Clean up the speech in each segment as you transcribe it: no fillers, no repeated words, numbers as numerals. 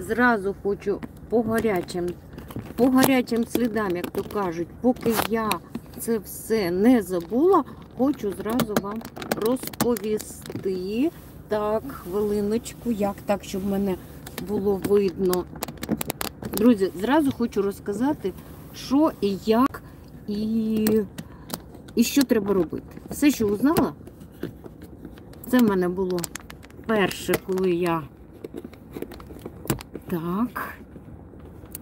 зразу хочу по гарячим слідам, як то кажуть, поки я це все не забула, хочу зразу вам розповісти. Так, хвилиночку, як так, щоб мене було видно. Друзі, зразу хочу розказати, що і як, і що треба робити. Все, що узнала, це в мене було перше, коли я... Так,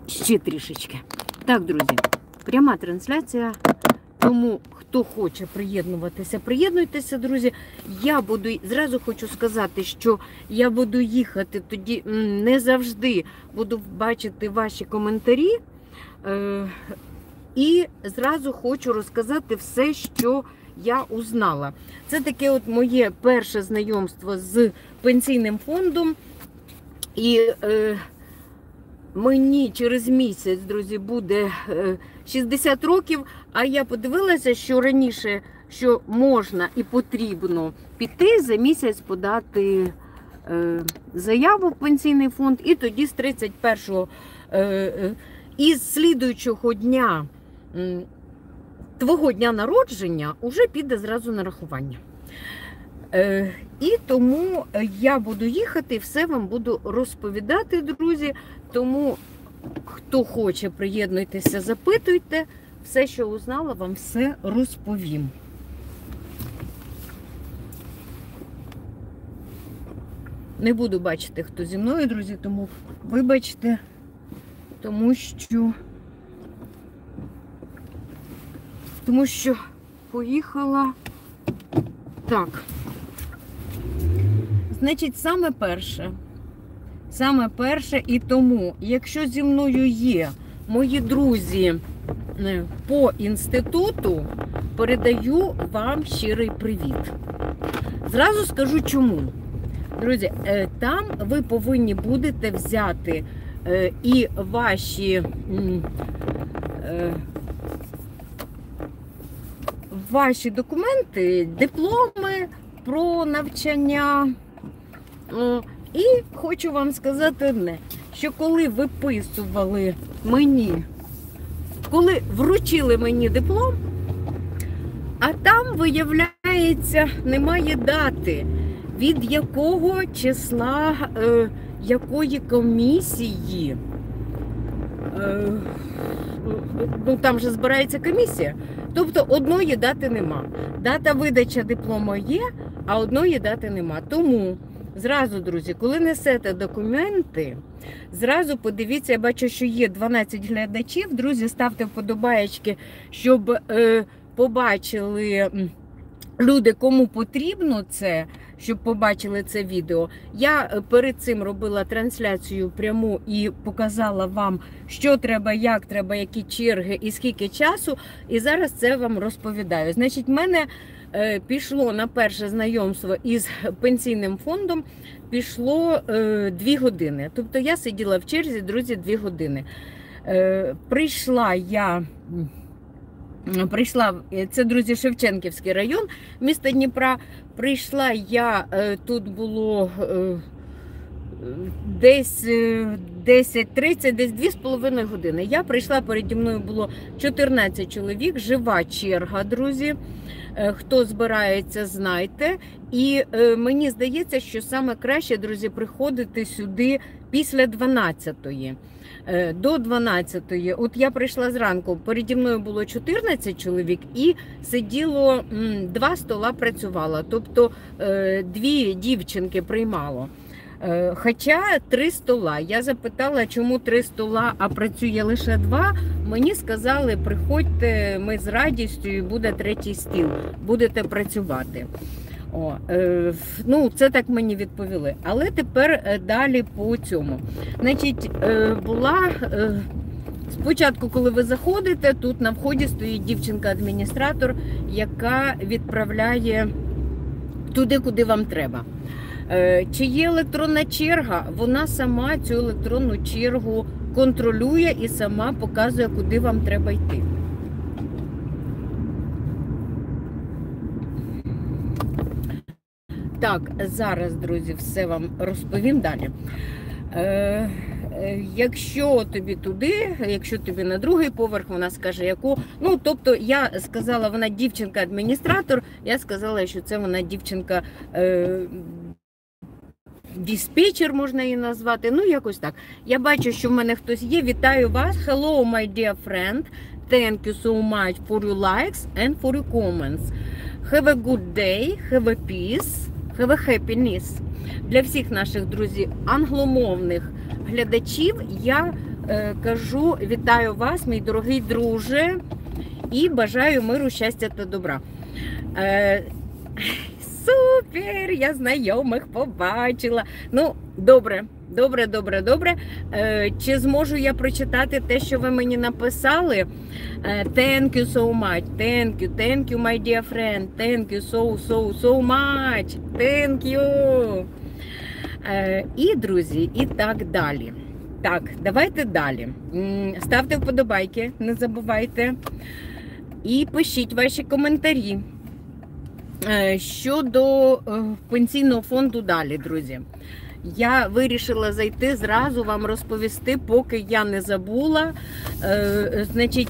ще трішечки. Так, друзі, пряма трансляція, тому хто хоче приєднуватися, приєднуйтеся, друзі. Я буду, зразу хочу сказати, що я буду їхати, тоді не завжди буду бачити ваші коментарі. І зразу хочу розказати все, що я узнала. Це таке от моє перше знайомство з пенсійним фондом. І мені через місяць, друзі, буде 60 років, а я подивилася, що раніше, що можна і потрібно піти за місяць подати заяву в пенсійний фонд, і тоді з 31-го із слідуючого дня, твого дня народження, уже піде зразу нарахування. І тому я буду їхати і все вам буду розповідати, друзі. Тому, хто хоче, приєднуйтеся, запитуйте. Все, що узнала, вам все розповім. Не буду бачити, хто зі мною, друзі, тому вибачте, тому що поїхала так. Значить, саме перше, і тому, якщо зі мною є мої друзі по інституту, передаю вам щирий привіт. Зразу скажу чому. Друзі, там ви повинні будете взяти і ваші документи, дипломи про навчання. І хочу вам сказати одне, що коли виписували мені, коли вручили мені диплом, а там, виявляється, немає дати, від якого числа, якої комісії, ну там же збирається комісія, тобто одної дати нема. Дата видачі диплому є, а одної дати нема. Тому зразу, друзі, коли несете документи, зразу подивіться, я бачу, що є 12 глядачів. Друзі, ставте вподобаєчки, щоб побачили люди, кому потрібно це, щоб побачили це відео. Я перед цим робила трансляцію пряму і показала вам, що треба, як треба, які черги і скільки часу. І зараз це вам розповідаю. Значить, в мене пішло на перше знайомство із пенсійним фондом, пішло 2 години. Тобто я сиділа в черзі, друзі, 2 години. Прийшла, це, друзі, Шевченківський район, міста Дніпра. Прийшла я, тут було десь 10:30, десь 2,5 години. Я прийшла, переді мною було 14 чоловік, жива черга, друзі. Хто збирається, знайте. І мені здається, що саме краще, друзі, приходити сюди після 12-ї. До 12-ї. От я прийшла зранку, переді мною було 14 чоловік і сиділо 2 стола працювало. Тобто 2 дівчинки приймало. Хоча 3 стола. Я запитала, чому 3 стола, а працює лише 2. Мені сказали, приходьте, ми з радістю, і буде 3-й стіл, будете працювати. Ну, це так мені відповіли. Але тепер далі по цьому. Значить, спочатку, коли ви заходите, тут на вході стоїть дівчинка-адміністратор, яка відправляє туди, куди вам треба. Чи є електронна черга, вона сама цю електронну чергу контролює і сама показує, куди вам треба йти. Так, зараз, друзі, все вам розповім далі. Якщо тобі туди, якщо тобі на другий поверх, вона скаже, яку. Ну, тобто, я сказала, вона дівчинка-адміністратор, я сказала, що це вона дівчинка диспетчер, можна її назвати, ну, якось так. Я бачу, що в мене хтось є. Вітаю вас. Hello, my dear friend. Thank you so much for your likes and for your comments. Have a good day, have a peace, have a happiness. Для всіх наших друзів англомовних глядачів я кажу, вітаю вас, мій дорогий друже, і бажаю миру, щастя та добра. Супер, я знайомих побачила. Ну, добре. Чи зможу я прочитати те, що ви мені написали? Thank you so much. Thank you, my dear friend. Thank you so much. Thank you. І, друзі, і так далі. Так, давайте далі. Ставте вподобайки, не забувайте. І пишіть ваші коментарі. Щодо пенсійного фонду далі, друзі. Я вирішила зайти зразу вам розповісти, поки я не забула. Значить,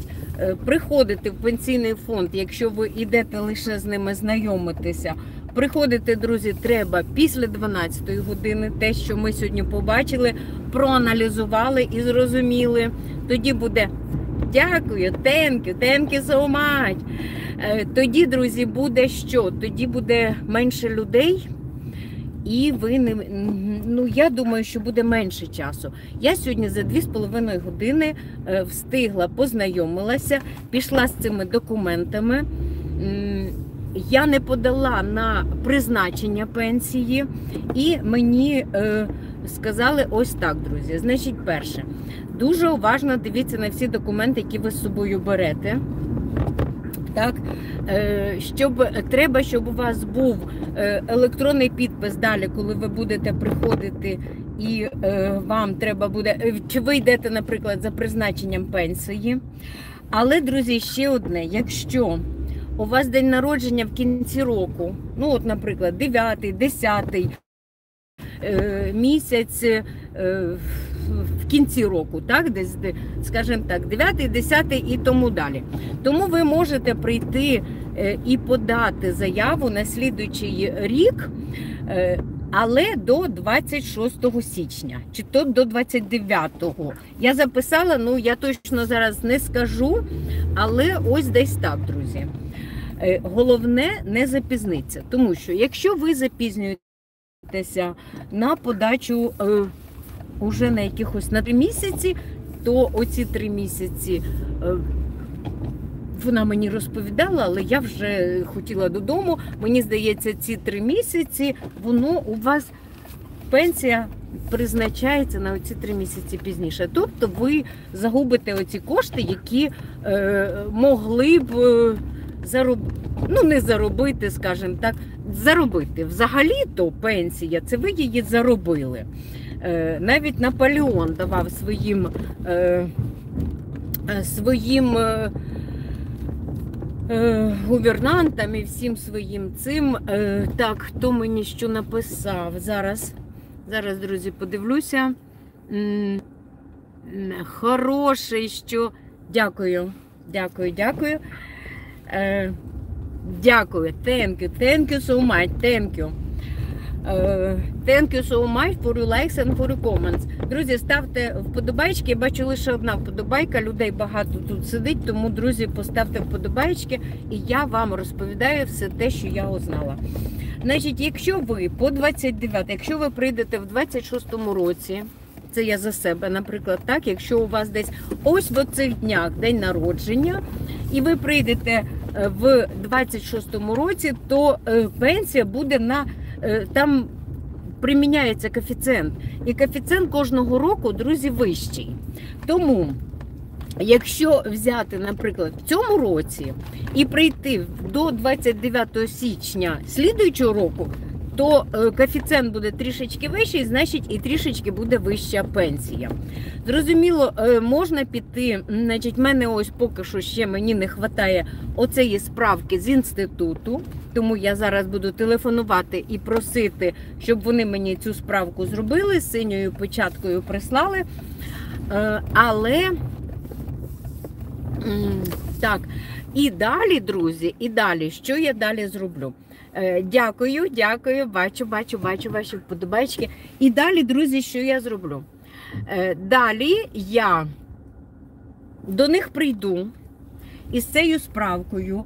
приходити в пенсійний фонд, якщо ви йдете лише з ними знайомитися. Приходити, друзі, треба після 12-ї години. Те, що ми сьогодні побачили, проаналізували і зрозуміли. Тоді буде дякую, thank you so much. Тоді, друзі, буде що? Тоді буде менше людей. І ви не, ну, я думаю, що буде менше часу. Я сьогодні за 2,5 години встигла, познайомилася, пішла з цими документами. Я не подала на призначення пенсії, і мені сказали ось так, друзі. Значить, перше, дуже уважно дивіться на всі документи, які ви з собою берете. Так, треба, щоб у вас був електронний підпис далі, коли ви будете приходити і вам треба буде, чи ви йдете, наприклад, за призначенням пенсії. Але, друзі, ще одне, якщо у вас день народження в кінці року, ну от, наприклад, 9-й, 10-й місяць в кінці року, так, десь, скажімо так, 9-й, 10-й і тому далі. Тому ви можете прийти і подати заяву на слідуючий рік, але до 26 січня, чи то до 29-го. Я записала, ну я точно зараз не скажу, але ось десь так, друзі. Головне не запізнитися, тому що якщо ви запізнюєтеся на подачу уже на якихось на 3 місяці, то оці 3 місяці вона мені розповідала, але я вже хотіла додому. Мені здається, ці 3 місяці, воно у вас пенсія призначається на оці 3 місяці пізніше. Тобто ви загубите оці кошти, які могли б заробити, ну не заробити, скажімо так, заробити. Взагалі-то пенсія, це ви її заробили. Навіть Наполеон давав своїм гувернантам і всім своїм цим. Так, хто мені що написав? Зараз, друзі, подивлюся. Хороший, що... Дякую. Дякую. Thank you so much. Thank you so much for your likes and for your comments. Друзі, ставте вподобайки. Я бачу лише одна вподобайка. Людей багато тут сидить, тому, друзі, поставте вподобайки. І я вам розповідаю все те, що я узнала. Значить, якщо ви по 29, якщо ви прийдете в 26-му році, це я за себе, наприклад, так, якщо у вас десь ось в оцих днях день народження, і ви прийдете в 26-му році, то пенсія буде на, там приміняється коефіцієнт. І коефіцієнт кожного року, друзі, вищий. Тому, якщо взяти, наприклад, в цьому році і прийти до 29 січня слідуючого року, то коефіцієнт буде трішечки вищий, значить і трішечки буде вища пенсія. Зрозуміло, можна піти, значить, в мене ось поки що ще мені не вистачає оцеї справки з інституту, тому я зараз буду телефонувати і просити, щоб вони мені цю справку зробили, з синьою печаткою прислали. Але так, і далі, друзі, і далі, що я далі зроблю? Дякую, бачу ваші вподобайки. І далі, друзі, що я зроблю? Далі я до них прийду із цією справкою,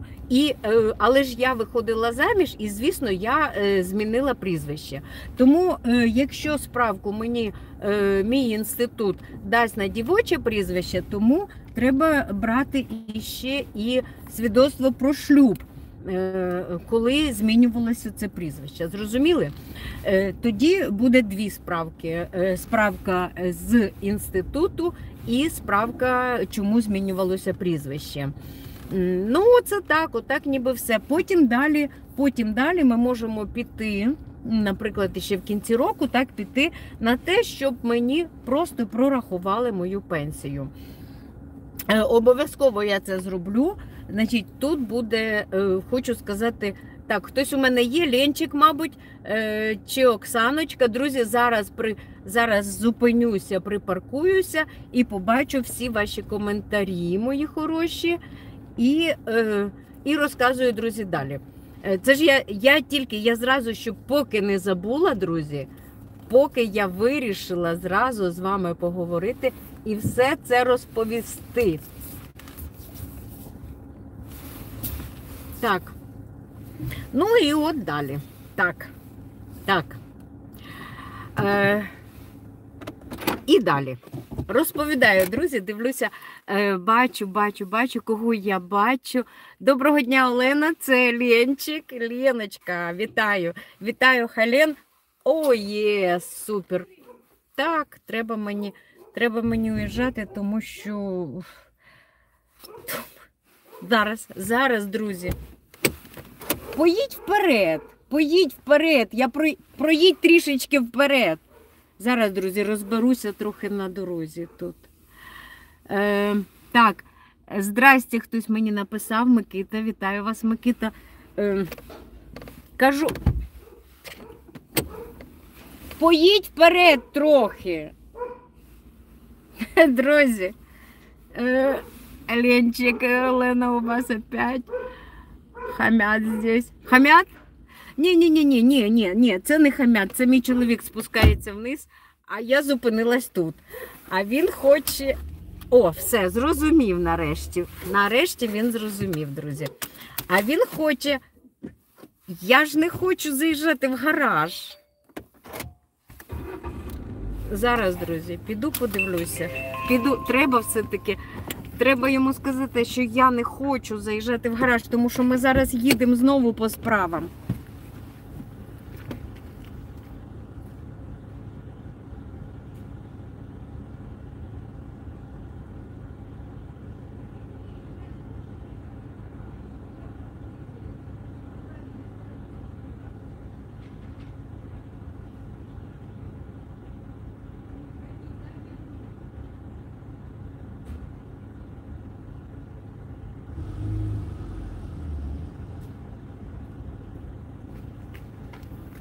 але ж я виходила заміж і, звісно, я змінила прізвище. Тому, якщо справку мій інститут дасть на дівоче прізвище, тому треба брати ще і свідоцтво про шлюб, коли змінювалося це прізвище. Зрозуміли? Тоді буде дві справки. Справка з інституту і справка, чому змінювалося прізвище. Ну, це так, отак ніби все. Потім далі ми можемо піти, наприклад, ще в кінці року, так піти на те, щоб мені просто прорахували мою пенсію. Обов'язково я це зроблю. Значить, тут буде, хочу сказати, так, хтось у мене є, Ленчик, мабуть, чи Оксаночка. Друзі, зараз зупинюся, припаркуюся і побачу всі ваші коментарі, мої хороші, і розказую, друзі, далі. Це ж я зразу, щоб поки не забула, друзі, поки я вирішила зразу з вами поговорити і все це розповісти. Так. Ну і от далі. Так. І далі. Розповідаю, друзі, дивлюся, бачу, кого я бачу. Доброго дня, Олена, це Ленчик. Леночка, вітаю. Вітаю, Хален. О, є, супер. Так, треба мені уїжджати, тому що... Зараз, друзі. Поїдь вперед, проїдь трішечки вперед. Зараз, друзі, розберуся трохи на дорозі тут. Так, здрасте, хтось мені написав, Микита, вітаю вас, Микита. Кажу, поїдь вперед трохи. Друзі, Ленчик, Олена, у вас опять хамят здесь. Хамят? Ні, це не хамят, це мій чоловік спускається вниз, а я зупинилась тут. А він хоче... О, все, зрозумів нарешті. Нарешті він зрозумів, друзі. А він хоче... Я ж не хочу заїжджати в гараж. Зараз, друзі, піду подивлюся. Треба все-таки... Треба йому сказати, що я не хочу заїжджати в гараж, тому що ми зараз їдемо знову по справам.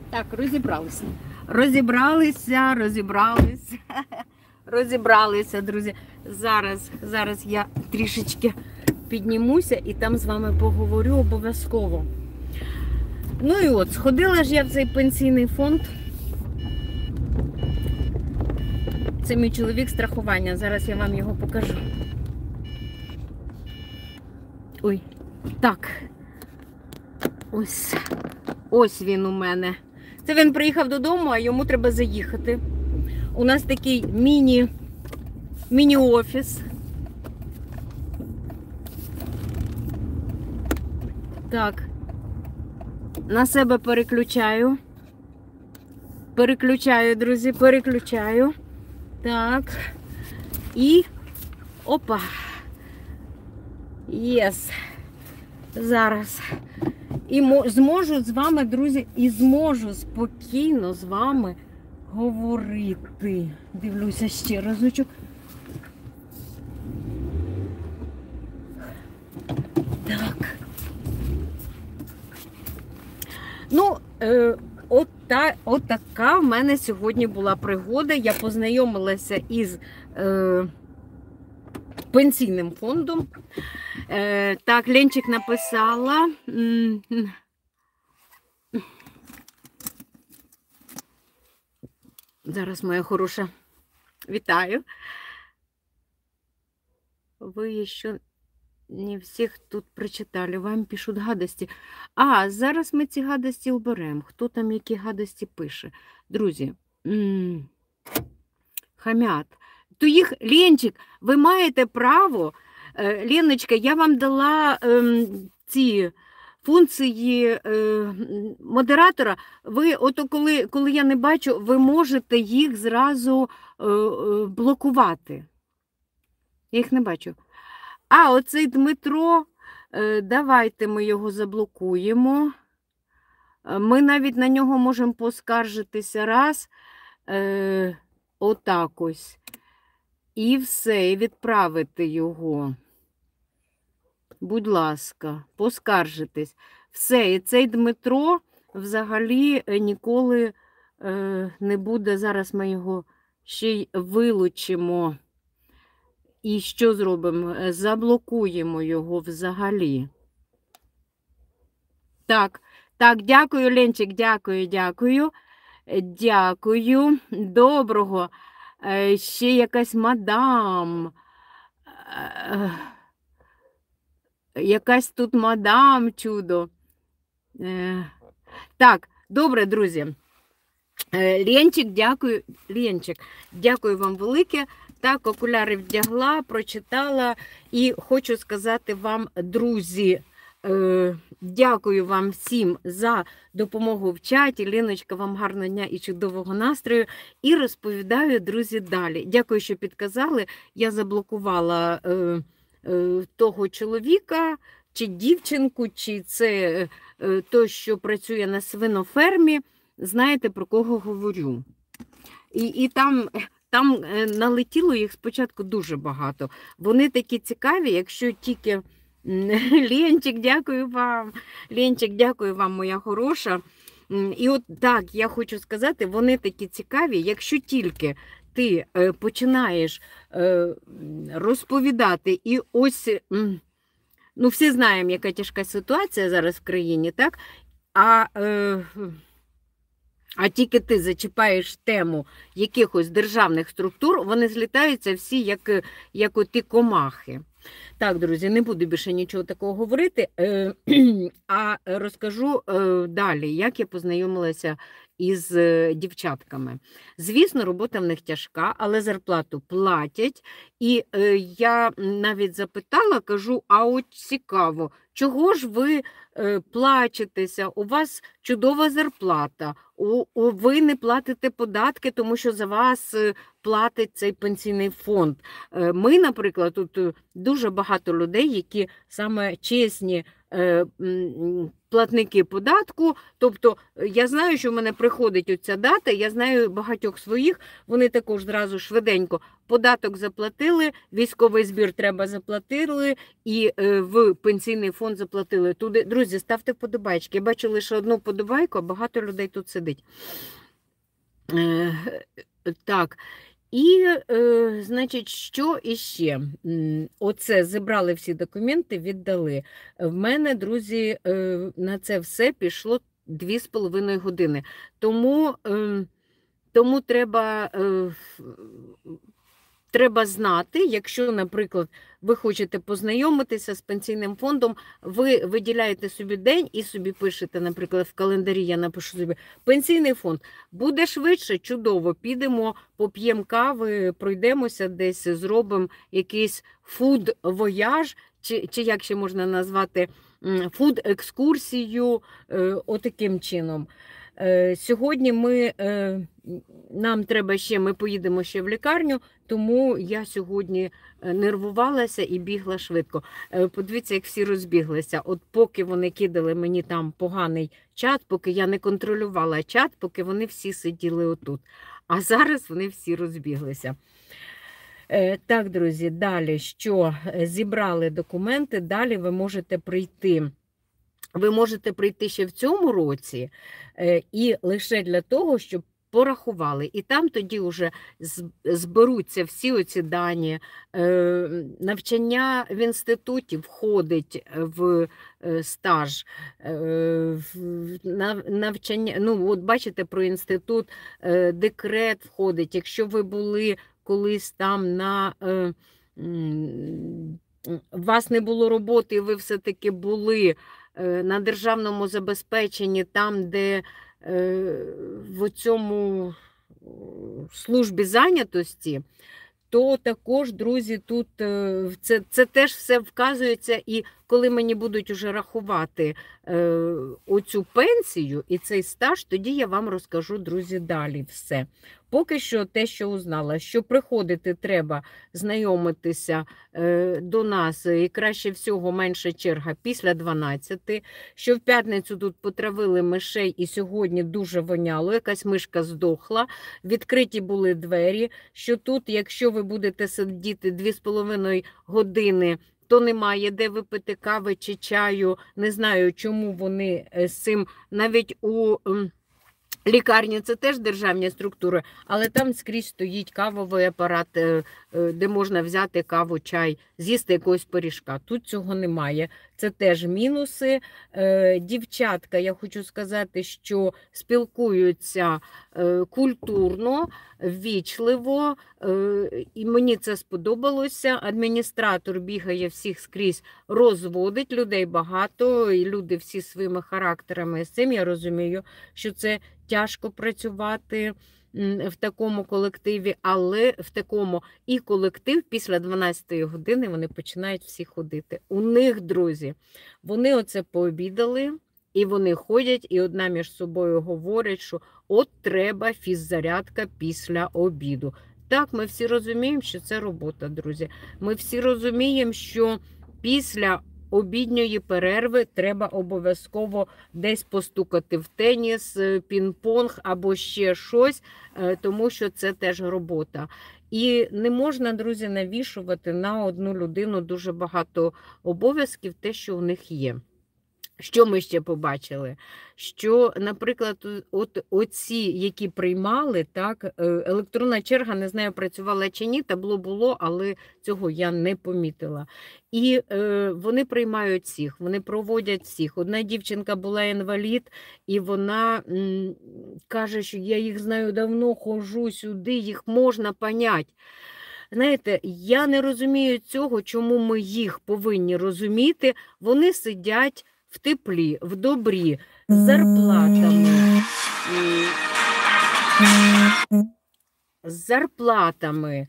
Так, розібралися, друзі. Зараз я трішечки піднімуся і там з вами поговорю обов'язково. Ну і от, сходила ж я в цей пенсійний фонд. Це мій чоловік страхування, зараз я вам його покажу. Ой, так. Ось він у мене. Це він приїхав додому, а йому треба заїхати. У нас такий міні-офіс. Так. На себе переключаю. Друзі, переключаю. Так. І... Опа. Єс. Зараз. І зможу з вами, друзі, зможу спокійно з вами говорити. Дивлюся ще разочок. Так. Ну, от Отака в мене сьогодні була пригода. Я познайомилася із пенсійним фондом. Так, Ленчик написала. Зараз, моя хороша, вітаю. Ви ще не всіх тут прочитали, вам пишуть гадості. А, зараз ми ці гадості оберемо. Хто там які гадості пише? Друзі, хамят. То їх, Ленчик, ви маєте право, Леночка, я вам дала ці функції модератора. Ви, ото коли я не бачу, ви можете їх зразу блокувати. Я їх не бачу. А, оцей Дмитро, давайте ми його заблокуємо. Ми навіть на нього можемо поскаржитися раз. Отак ось. І все, і відправити його. Будь ласка, поскаржитись. Все, і цей Дмитро взагалі ніколи не буде. Зараз ми його ще й вилучимо. І що зробимо? Заблокуємо його взагалі. Так, дякую, Ленчик, дякую. Дякую. Доброго. Ще якась мадам. Якась тут мадам чудо. Так, добре, друзі. Ленчик, дякую. Ленчик, дякую вам велике. Так, окуляри вдягла, прочитала. І хочу сказати вам, друзі, дякую вам всім за допомогу в чаті. Леночка, вам гарного дня і чудового настрою. І розповідаю, друзі, далі. Дякую, що підказали. Я заблокувала того чоловіка, чи дівчинку, чи це той, що працює на свинофермі. Знаєте, про кого говорю. І там налетіло їх спочатку дуже багато. Вони такі цікаві, якщо тільки... Ленчик, дякую вам. Ленчик, дякую вам, моя хороша. І от так, я хочу сказати, вони такі цікаві, якщо тільки ти починаєш розповідати, і ось, ну, всі знаємо, яка тяжка ситуація зараз в країні, так? А тільки ти зачіпаєш тему якихось державних структур, вони злітаються всі, як оті комахи. Так, друзі, не буду більше нічого такого говорити, а розкажу далі, як я познайомилася із дівчатками. Звісно, робота в них тяжка, але зарплату платять. І я навіть запитала, кажу, а от цікаво, чого ж ви плачетеся? У вас чудова зарплата, ви не платите податки, тому що за вас платить цей пенсійний фонд. Ми, наприклад, тут дуже багато людей, які саме чесні платники податку, тобто я знаю, що в мене приходить оця дата, я знаю багатьох своїх, вони також зразу швиденько податок заплатили, військовий збір треба заплатили і в пенсійний фонд заплатили. Туди, друзі, ставте вподобайки. Я бачу лише одну вподобайку, а багато людей тут сидить. Так. І, значить, що іще? Оце зібрали всі документи, віддали. В мене, друзі, на це все пішло 2,5 години. Тому треба знати, якщо, наприклад, ви хочете познайомитися з пенсійним фондом, ви виділяєте собі день і собі пишете, наприклад, в календарі я напишу собі пенсійний фонд. Буде швидше, чудово, підемо, поп'ємо кави, пройдемося десь, зробимо якийсь фуд-вояж, чи як ще можна назвати, фуд-екскурсію, отаким чином. Сьогодні нам треба ще, ми поїдемо ще в лікарню, тому я сьогодні нервувалася і бігла швидко. Подивіться, як всі розбіглися. От поки вони кидали мені там поганий чат, поки я не контролювала чат, поки вони всі сиділи отут. А зараз вони всі розбіглися. Так, друзі, далі, що зібрали документи, далі ви можете прийти ви можете прийти ще в цьому році і лише для того, щоб порахували. І там тоді вже зберуться всі оці дані. Навчання в інституті входить в стаж. Навчання, ну, от бачите, про інститут, декрет входить. Якщо ви були колись там на... У вас не було роботи, і ви все-таки були на державному забезпеченні, там, де в цьому службі зайнятості, то також, друзі, тут це теж все вказується, і коли мені будуть уже рахувати оцю пенсію і цей стаж, тоді я вам розкажу, друзі, далі все. Поки що те, що узнала, що приходити треба знайомитися до нас, і краще всього менша черга після 12, що в п'ятницю тут потравили мишей і сьогодні дуже воняло, якась мишка здохла, відкриті були двері, що тут, якщо ви будете сидіти 2,5 години, то немає де випити кави чи чаю, не знаю, чому вони з цим, навіть у лікарні це теж державні структури, але там скрізь стоїть кавовий апарат, де можна взяти каву, чай, з'їсти якогось пиріжка. Тут цього немає. Це теж мінуси. Дівчатка, я хочу сказати, що спілкуються культурно, ввічливо, і мені це сподобалося. Адміністратор бігає всіх скрізь, розводить, людей багато, і люди всі своїми характерами. З цим я розумію, що це тяжко працювати в такому колективі, але в такому і колектив після 12-ї години вони починають всі ходити. У них, друзі, вони оце пообідали, і вони ходять, і одна між собою говорять, що от треба фіззарядка після обіду. Так, ми всі розуміємо, що це робота, друзі. Ми всі розуміємо, що після обідньої перерви треба обов'язково десь постукати в теніс, пінг-понг або ще щось, тому що це теж робота. І не можна, друзі, навішувати на одну людину дуже багато обов'язків, те, що у них є. Що ми ще побачили? Що, наприклад, от оці, які приймали, так, електронна черга, не знаю, працювала чи ні, табло було, але цього я не помітила. І вони приймають всіх, вони проводять всіх. Одна дівчинка була інвалід, і вона каже, що я їх знаю давно, ходжу сюди, їх можна поняти. Знаєте, я не розумію цього, чому ми їх повинні розуміти. Вони сидять в теплі, в добрі, з зарплатами.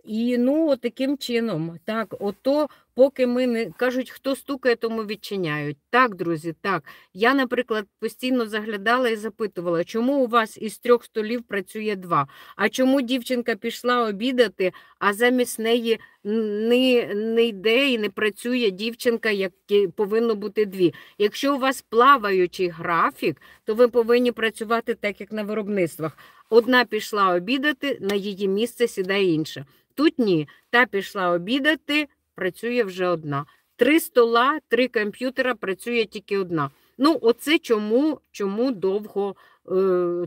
І, ну, таким чином, так, ото, поки ми не, кажуть, хто стукає, тому відчиняють. Так, друзі, так. Я, наприклад, постійно заглядала і запитувала, чому у вас із 3 столів працює 2? А чому дівчинка пішла обідати, а замість неї не йде і не працює дівчинка, як повинно бути 2? Якщо у вас плаваючий графік, то ви повинні працювати так, як на виробництвах. Одна пішла обідати, на її місце сідає інша. Тут ні, та пішла обідати, працює вже одна. 3 стола, 3 комп'ютера, працює тільки одна. Ну, оце чому довго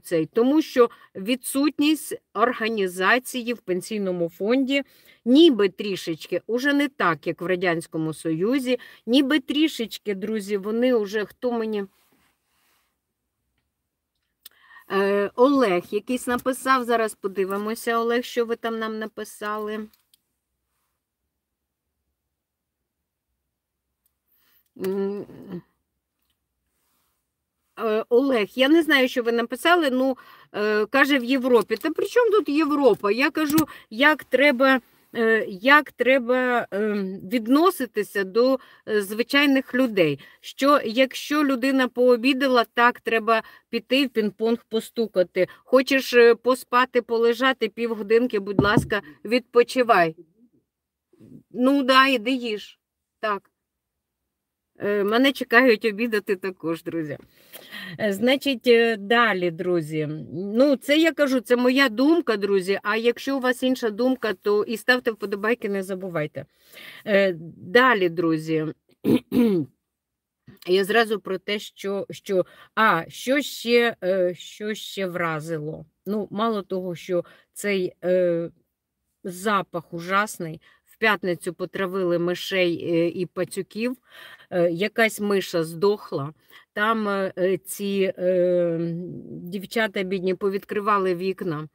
цей. Тому що відсутність організації в пенсійному фонді ніби трішечки, уже не так, як в Радянському Союзі, ніби трішечки, друзі, вони вже, хто мені... Олег якийсь написав, зараз подивимося, Олег, що ви там нам написали. Олег, я не знаю, що ви написали, ну, каже, в Європі. Та при чому тут Європа? Я кажу, як треба відноситися до звичайних людей. Що якщо людина пообідала, так, треба піти в пінг-понг постукати. Хочеш поспати, полежати півгодинки, будь ласка, відпочивай. Ну, да, іди їж. Так. Мене чекають обідати також, друзі. Значить, далі, друзі. Ну, це я кажу, це моя думка, друзі. А якщо у вас інша думка, то і ставте вподобайки, не забувайте. Далі, друзі. Я зразу про те, що ще вразило. Ну, мало того, що цей запах ужасний. В п'ятницю потравили мишей і пацюків, якась миша здохла. Там ці дівчата бідні повідкривали вікна.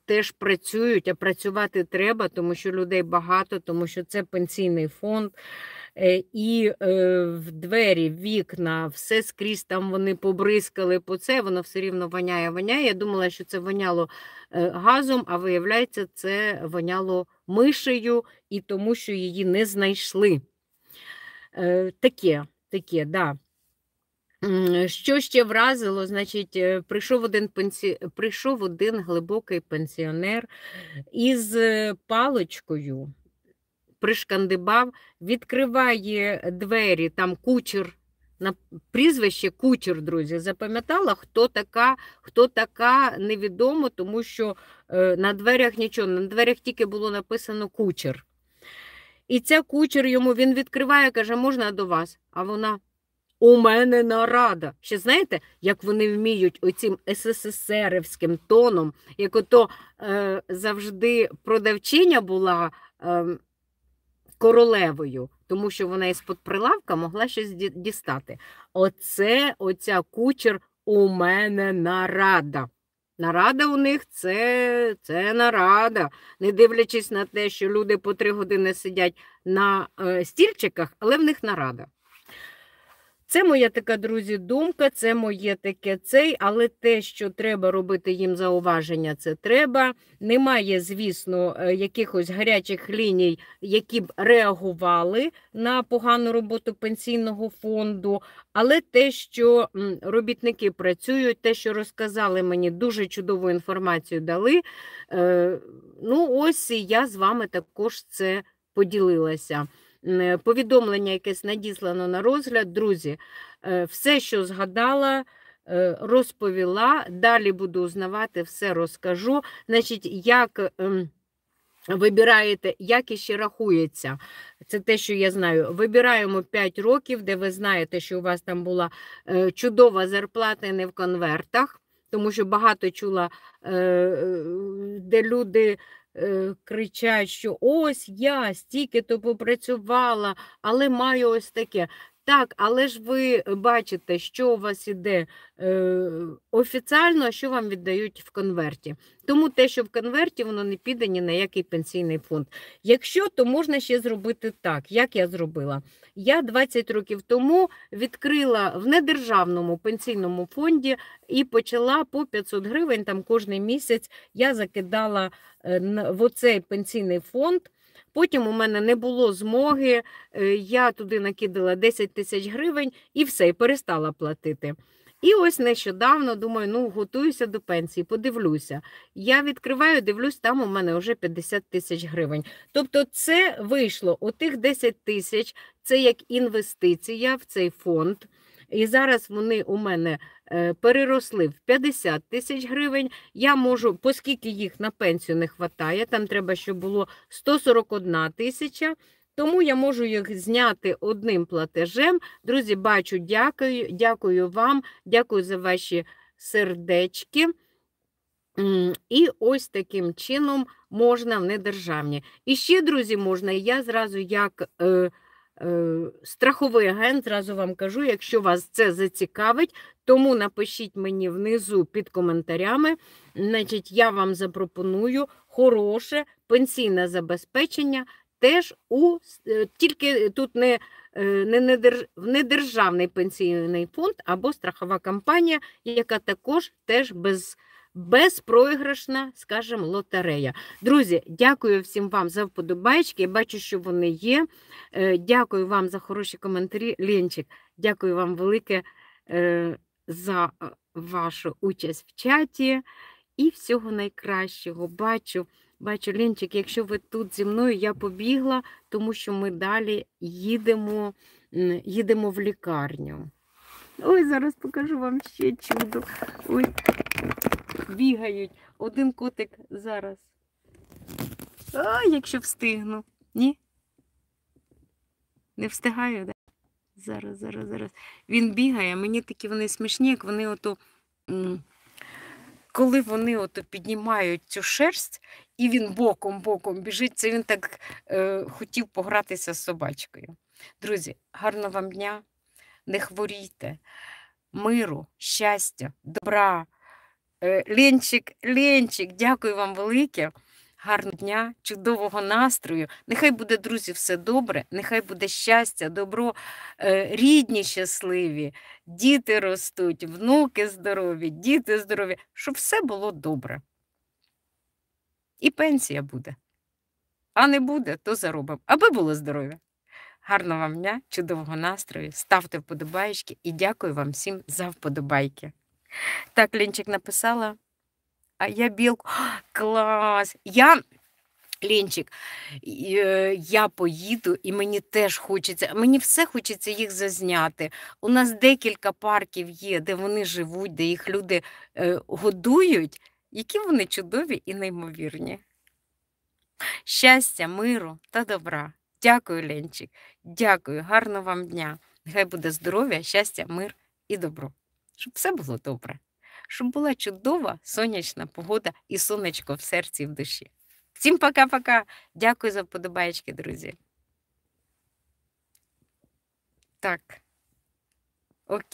Теж працюють, а працювати треба, тому що людей багато, тому що це пенсійний фонд. І в двері, в вікна, все скрізь там вони побризкали по це, воно все рівно воняє. Я думала, що це воняло газом, а виявляється, це воняло мишею і тому, що її не знайшли. Таке, да. Що ще вразило, значить, прийшов один глибокий пенсіонер із паличкою, пришкандибав, відкриває двері, там кучер, на прізвище Кучер, друзі, запам'ятала, хто така, невідомо, тому що на дверях нічого, на дверях тільки було написано Кучер. І ця Кучер йому, він відкриває, каже, можна до вас? А вона, у мене нарада. Ще знаєте, як вони вміють оцим СССРівським тоном, як ото завжди продавчиня була королевою, тому що вона із-под прилавка могла щось дістати. Оця Кучер, у мене нарада. Нарада у них це нарада. Не дивлячись на те, що люди по 3 години сидять на стільчиках, але в них нарада. Це моя така, друзі, думка, це моє таке але те, що треба робити їм зауваження, це треба. Немає, звісно, якихось гарячих ліній, які б реагували на погану роботу пенсійного фонду, але те, що робітники працюють, те, що розказали мені, дуже чудову інформацію дали, ну ось я з вами також це поділилася. Повідомлення якесь надіслано на розгляд. Друзі, все, що згадала, розповіла, далі буду узнавати, все розкажу. Значить, як вибираєте, як іще рахується, це те, що я знаю. Вибираємо 5 років, де ви знаєте, що у вас там була чудова зарплата і не в конвертах, тому що багато чула, де люди кричать, що ось я стільки-то попрацювала, але маю ось таке. Так, але ж ви бачите, що у вас іде офіційно, а що вам віддають в конверті. Тому те, що в конверті, воно не піде ні на який пенсійний фонд. Якщо, то можна ще зробити так, як я зробила. Я 20 років тому відкрила в недержавному пенсійному фонді і почала по 500 гривень, там кожен місяць я закидала в оцей пенсійний фонд. Потім у мене не було змоги, я туди накидала 10 тисяч гривень і все, і перестала платити. І ось нещодавно, думаю, ну, готуюся до пенсії, подивлюся. Я відкриваю, дивлюсь, там у мене вже 50 тисяч гривень. Тобто це вийшло, отих 10 тисяч, це як інвестиція в цей фонд. І зараз вони у мене переросли в 50 тисяч гривень. Я можу, оскільки їх на пенсію не вистачає, там треба, щоб було 141 тисяча, тому я можу їх зняти одним платежем. Друзі, бачу, дякую вам, дякую за ваші сердечки. І ось таким чином можна в недержавні. І ще, друзі, можна, я зразу як страховий агент, зразу вам кажу, якщо вас це зацікавить, тому напишіть мені внизу під коментарями, значить, я вам запропоную хороше пенсійне забезпечення, теж тільки тут не недержавний пенсійний фонд або страхова компанія, яка також теж безпроіграшна, скажімо, лотерея. Друзі, дякую всім вам за вподобайки. Я бачу, що вони є. Дякую вам за хороші коментарі. Ленчик, дякую вам велике за вашу участь в чаті. І всього найкращого. Бачу, Ленчик, якщо ви тут зі мною, я побігла, тому що ми далі їдемо в лікарню. Ой, зараз покажу вам ще чудо. Ой, бігають. Один котик зараз. Якщо встигну. Ні? Не встигаю, да? зараз. Він бігає, мені такі вони смішні, як вони ото, коли вони ото піднімають цю шерсть, і він боком біжить, це він так хотів погратися з собачкою. Друзі, гарного вам дня, не хворійте, миру, щастя, добра. Ленчик, дякую вам велике. Гарного дня, чудового настрою. Нехай буде, друзі, все добре, нехай буде щастя, добро, рідні щасливі, діти ростуть, внуки здорові, діти здорові, щоб все було добре. І пенсія буде. А не буде, то заробимо. Аби було здоров'я. Гарного вам дня, чудового настрою, ставте вподобайки і дякую вам всім за вподобайки. Так, Ленчик написала. А я білку. Клас! Ленчик, я поїду і мені теж хочеться, мені все хочеться їх зазняти. У нас декілька парків є, де вони живуть, де їх люди годують. Які вони чудові і неймовірні. Щастя, миру та добра. Дякую, Ленчик. Дякую, гарного вам дня. Нехай буде здоров'я, щастя, мир і добро. Щоб все було добре. Щоб була чудова сонячна погода і сонечко в серці і в душі. Всім пока-пока. Дякую за вподобайки, друзі. Так. Окей.